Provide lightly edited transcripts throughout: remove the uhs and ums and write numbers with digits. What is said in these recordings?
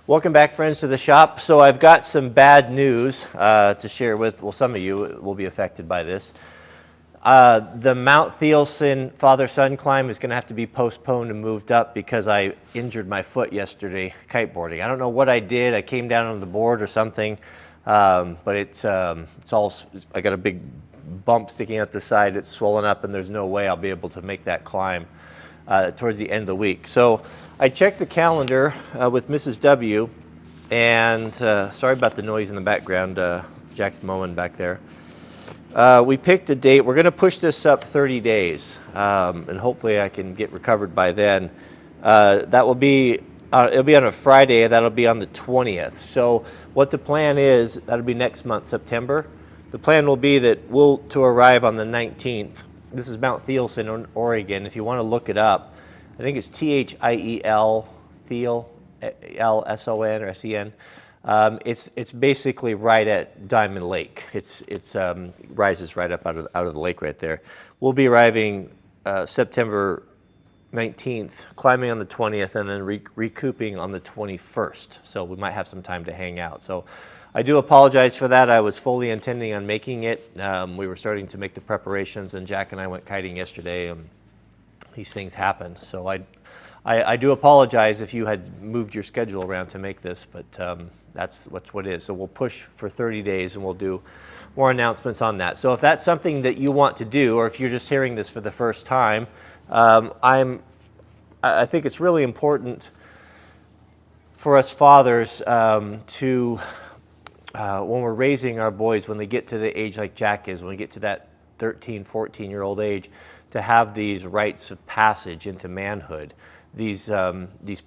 Welcome back, friends, to the shop. So I've got some bad news to share with, well, some of you will be affected by this. The Mount Thielsen father-son climb is going to have to be postponed and moved up because I injured my foot yesterday kiteboarding. I don't know what I did. I came down on the board or something, but it's all, I got a big bump sticking out the side. It's swollen up, and there's no way I'll be able to make that climb towards the end of the week. So I checked the calendar with Mrs. W, and sorry about the noise in the background. Jack's mowing back there. We picked a date. We're going to push this up 30 days, and hopefully I can get recovered by then. That will be, it'll be on a Friday. That'll be on the 20th. So what the plan is, that'll be next month, September. The plan will be that to arrive on the 19th. This is Mount Thielsen, Oregon. If you want to look it up, I think it's Thiel, Thiel, L-S-O-N or S-E-N. It's basically right at Diamond Lake. It rises right up out of the lake right there. We'll be arriving September 19th, climbing on the 20th, and then recouping on the 21st. So we might have some time to hang out. So I do apologize for that. I was fully intending on making it. We were starting to make the preparations, and Jack and I went kiting yesterday, and these things happen. So I do apologize if you had moved your schedule around to make this, but that's what it is. So we'll push for 30 days, and we'll do more announcements on that. So if that's something that you want to do, or if you're just hearing this for the first time, I think it's really important for us fathers to when we're raising our boys, when they get to the age like Jack is, when we get to that 13, 14-year-old age, to have these rites of passage into manhood, these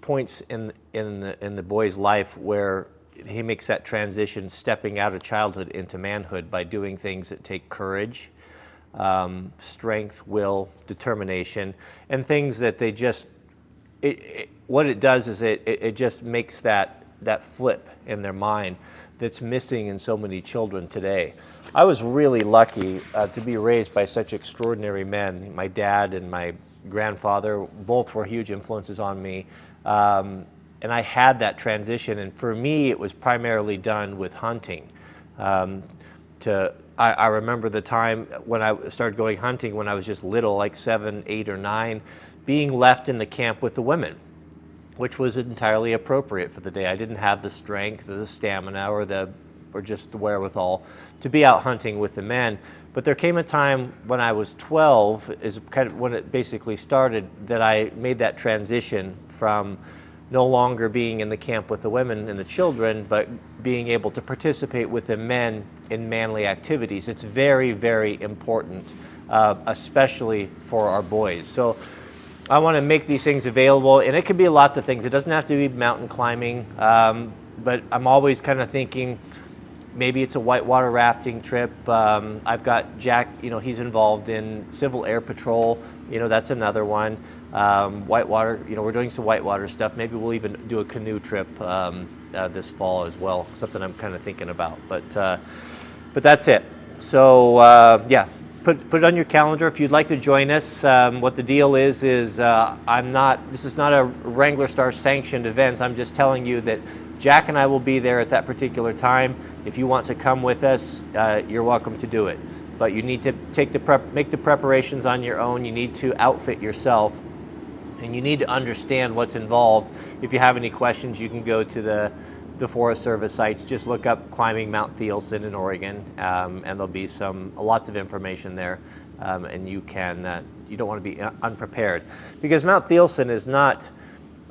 points in the boy's life where he makes that transition, stepping out of childhood into manhood by doing things that take courage, strength, will, determination, and things that they just, what it does is it just makes that flip in their mind that's missing in so many children today. I was really lucky to be raised by such extraordinary men. My dad and my grandfather both were huge influences on me, and I had that transition, and for me it was primarily done with hunting. I remember the time when I started going hunting when I was just little, like 7, 8, or 9, being left in the camp with the women, which was entirely appropriate for the day. I didn't have the strength or the stamina or just the wherewithal to be out hunting with the men. But there came a time when I was 12, is kind of when it basically started, that I made that transition from no longer being in the camp with the women and the children, but being able to participate with the men in manly activities. It's very, very important, especially for our boys. So I want to make these things available, and it could be lots of things. It doesn't have to be mountain climbing, but I'm always kind of thinking maybe it's a whitewater rafting trip. I've got Jack, he's involved in Civil Air Patrol. That's another one. Whitewater, we're doing some whitewater stuff. Maybe we'll even do a canoe trip this fall as well, something I'm kind of thinking about. But that's it. So, yeah. Put it on your calendar if you'd like to join us. What the deal is this is not a Wranglerstar sanctioned event. I'm just telling you that Jack and I will be there at that particular time. If you want to come with us, you're welcome to do it. But you need to make the preparations on your own. You need to outfit yourself, and you need to understand what's involved. If you have any questions, you can go to the Forest Service sites. Just look up climbing Mount Thielsen in Oregon, and there'll be lots of information there, and you don't want to be unprepared, because Mount Thielsen is not,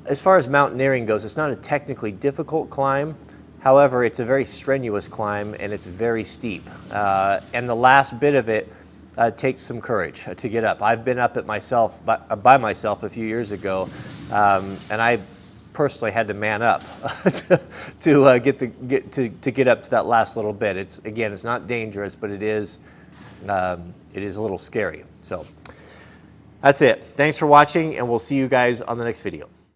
as far as mountaineering goes, it's not a technically difficult climb. However, it's a very strenuous climb, and it's very steep, and the last bit of it takes some courage to get up. I've been up it myself by myself a few years ago, and I personally had to man up to get up to that last little bit. It's not dangerous, but it is a little scary. So that's it. Thanks for watching, and we'll see you guys on the next video.